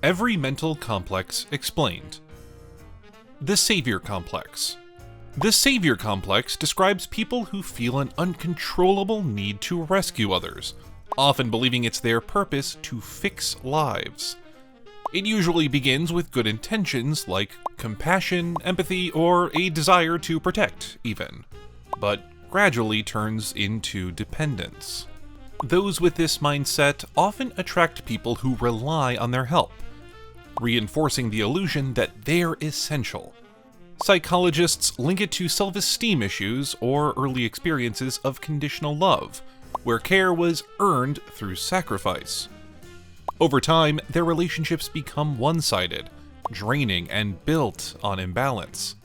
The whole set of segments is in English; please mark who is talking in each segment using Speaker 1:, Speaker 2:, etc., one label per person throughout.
Speaker 1: Every mental complex explained. The Savior Complex. The Savior Complex describes people who feel an uncontrollable need to rescue others, often believing it's their purpose to fix lives. It usually begins with good intentions like compassion, empathy, or a desire to protect, even, but gradually turns into dependence. Those with this mindset often attract people who rely on their help, reinforcing the illusion that they're essential. Psychologists link it to self-esteem issues or early experiences of conditional love, where care was earned through sacrifice. Over time, their relationships become one-sided, draining, and built on imbalance.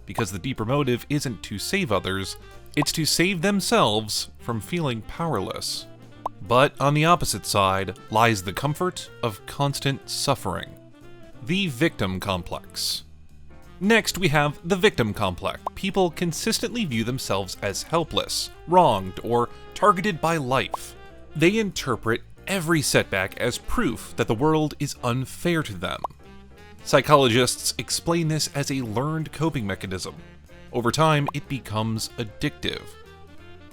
Speaker 1: Because the deeper motive isn't to save others, it's to save themselves from feeling powerless. But on the opposite side lies the comfort of constant suffering. The Victim Complex. Next, we have the Victim Complex. People consistently view themselves as helpless, wronged, or targeted by life. They interpret every setback as proof that the world is unfair to them. Psychologists explain this as a learned coping mechanism. Over time, it becomes addictive.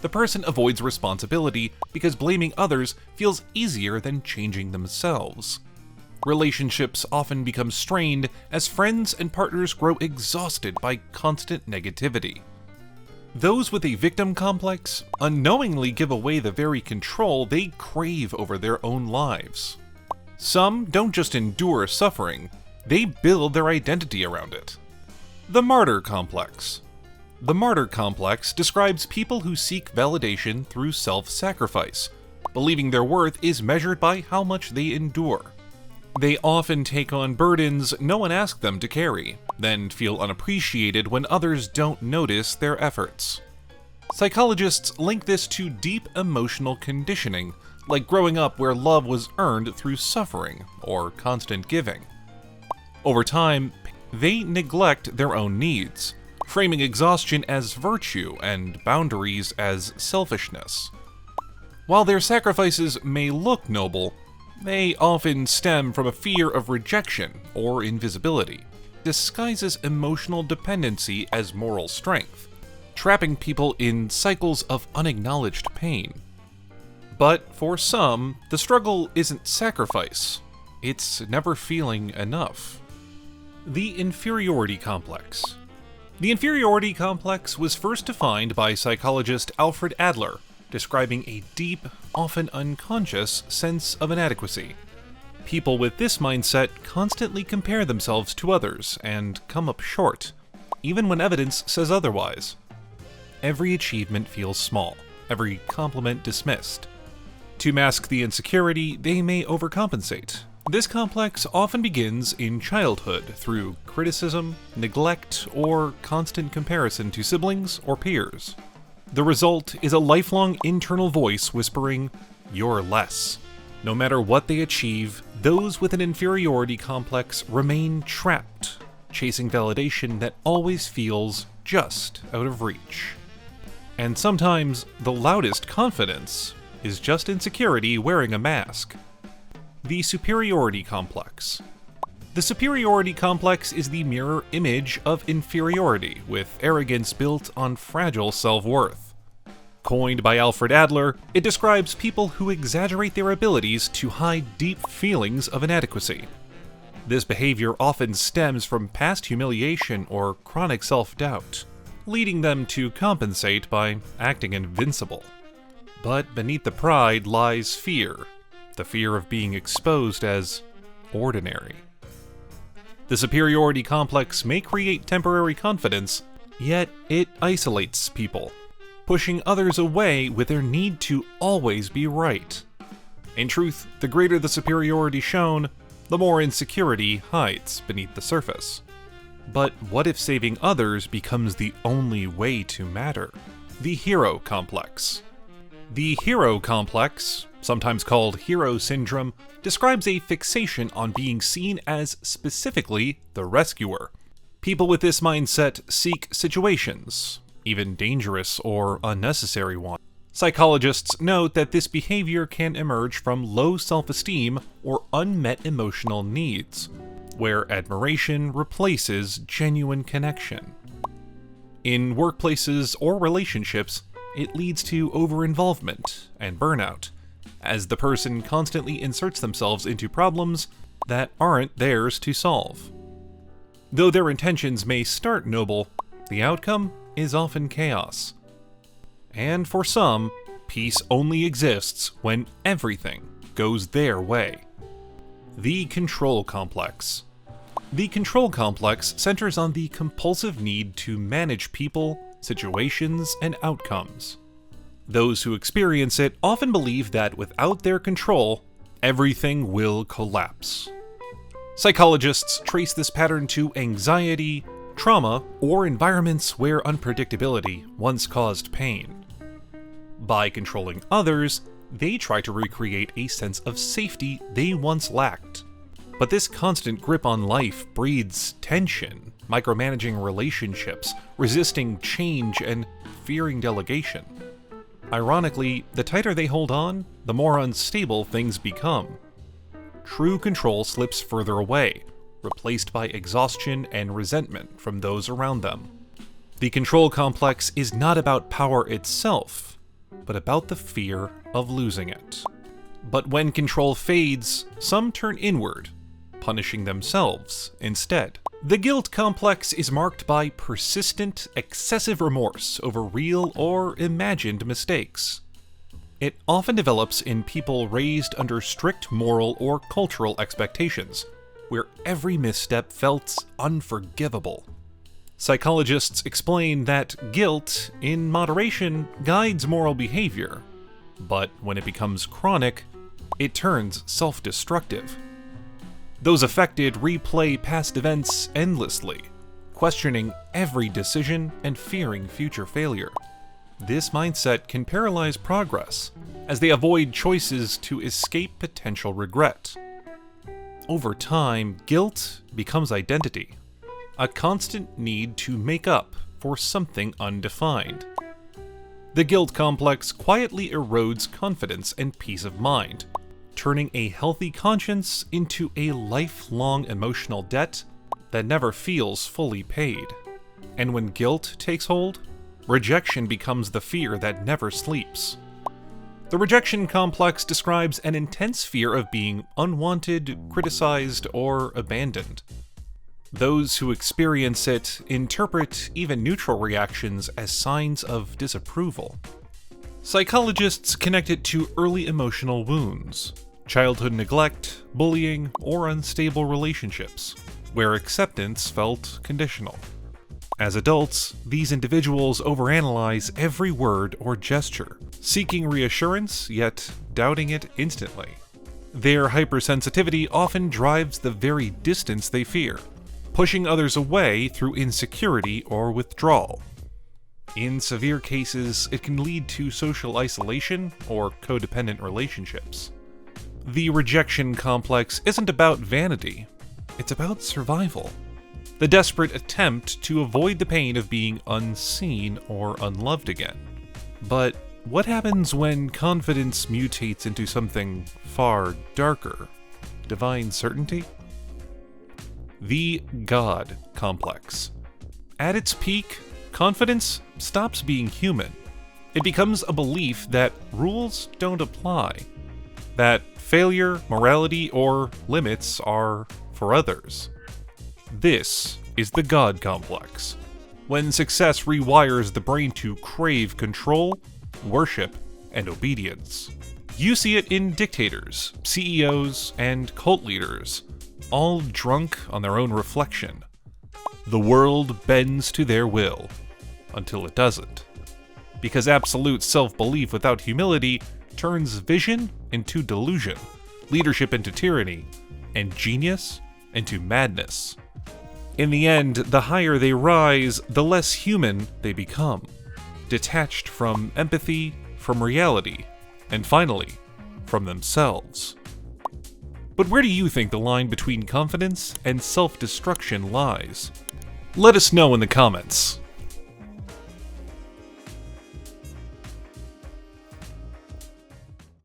Speaker 1: The person avoids responsibility because blaming others feels easier than changing themselves. Relationships often become strained as friends and partners grow exhausted by constant negativity. Those with a victim complex unknowingly give away the very control they crave over their own lives. Some don't just endure suffering, they build their identity around it. The Martyr Complex. The Martyr Complex describes people who seek validation through self-sacrifice, believing their worth is measured by how much they endure. They often take on burdens no one asked them to carry, then feel unappreciated when others don't notice their efforts. Psychologists link this to deep emotional conditioning, like growing up where love was earned through suffering or constant giving. Over time, they neglect their own needs, framing exhaustion as virtue and boundaries as selfishness. While their sacrifices may look noble, they often stem from a fear of rejection or invisibility, disguises emotional dependency as moral strength, trapping people in cycles of unacknowledged pain. But for some, the struggle isn't sacrifice, it's never feeling enough. The Inferiority Complex. The inferiority complex was first defined by psychologist Alfred Adler, describing a deep, often unconscious sense of inadequacy. People with this mindset constantly compare themselves to others and come up short, even when evidence says otherwise. Every achievement feels small, every compliment dismissed. To mask the insecurity, they may overcompensate. This complex often begins in childhood through criticism, neglect, or constant comparison to siblings or peers. The result is a lifelong internal voice whispering, "You're less." No matter what they achieve, those with an inferiority complex remain trapped, chasing validation that always feels just out of reach. And sometimes, the loudest confidence is just insecurity wearing a mask. The Superiority Complex. The superiority complex is the mirror image of inferiority, with arrogance built on fragile self-worth. Coined by Alfred Adler, it describes people who exaggerate their abilities to hide deep feelings of inadequacy. This behavior often stems from past humiliation or chronic self-doubt, leading them to compensate by acting invincible. But beneath the pride lies fear, the fear of being exposed as ordinary. The superiority complex may create temporary confidence, yet it isolates people, pushing others away with their need to always be right. In truth, the greater the superiority shown, the more insecurity hides beneath the surface. But what if saving others becomes the only way to matter? The Hero Complex. The Hero Complex, sometimes called hero syndrome, describes a fixation on being seen as specifically the rescuer. People with this mindset seek situations, even dangerous or unnecessary ones, Psychologists note that this behavior can emerge from low self-esteem or unmet emotional needs, where admiration replaces genuine connection. In workplaces or relationships, it leads to over-involvement and burnout, as the person constantly inserts themselves into problems that aren't theirs to solve. Though their intentions may start noble, the outcome is often chaos. And for some, peace only exists when everything goes their way. The control complex. The control complex centers on the compulsive need to manage people, situations, and outcomes. Those who experience it often believe that without their control, everything will collapse. Psychologists trace this pattern to anxiety, trauma, or environments where unpredictability once caused pain. By controlling others, they try to recreate a sense of safety they once lacked. But this constant grip on life breeds tension, micromanaging relationships, resisting change, and fearing delegation. Ironically, the tighter they hold on, the more unstable things become. True control slips further away, replaced by exhaustion and resentment from those around them. The control complex is not about power itself, but about the fear of losing it. But when control fades, some turn inward, punishing themselves instead. The guilt complex is marked by persistent, excessive remorse over real or imagined mistakes. It often develops in people raised under strict moral or cultural expectations, where every misstep felt unforgivable. Psychologists explain that guilt, in moderation, guides moral behavior, but when it becomes chronic, it turns self-destructive. Those affected replay past events endlessly, questioning every decision and fearing future failure. This mindset can paralyze progress, as they avoid choices to escape potential regret. Over time, guilt becomes identity, a constant need to make up for something undefined. The guilt complex quietly erodes confidence and peace of mind, turning a healthy conscience into a lifelong emotional debt that never feels fully paid. And when guilt takes hold, rejection becomes the fear that never sleeps. The rejection complex describes an intense fear of being unwanted, criticized, or abandoned. Those who experience it interpret even neutral reactions as signs of disapproval. Psychologists connect it to early emotional wounds, childhood neglect, bullying, or unstable relationships, where acceptance felt conditional. As adults, these individuals overanalyze every word or gesture, seeking reassurance yet doubting it instantly. Their hypersensitivity often drives the very distance they fear, pushing others away through insecurity or withdrawal. In severe cases, it can lead to social isolation or codependent relationships. The rejection complex isn't about vanity, it's about survival. The desperate attempt to avoid the pain of being unseen or unloved again. But what happens when confidence mutates into something far darker? Divine certainty? The God complex. At its peak, confidence stops being human. It becomes a belief that rules don't apply, that failure, morality, or limits are for others. This is the God complex, when success rewires the brain to crave control, worship, and obedience. You see it in dictators, CEOs, and cult leaders, all drunk on their own reflection. The world bends to their will, until it doesn't. Because absolute self-belief without humility turns vision into delusion, leadership into tyranny, and genius into madness. In the end, the higher they rise, the less human they become, detached from empathy, from reality, and finally, from themselves. But where do you think the line between confidence and self-destruction lies? Let us know in the comments.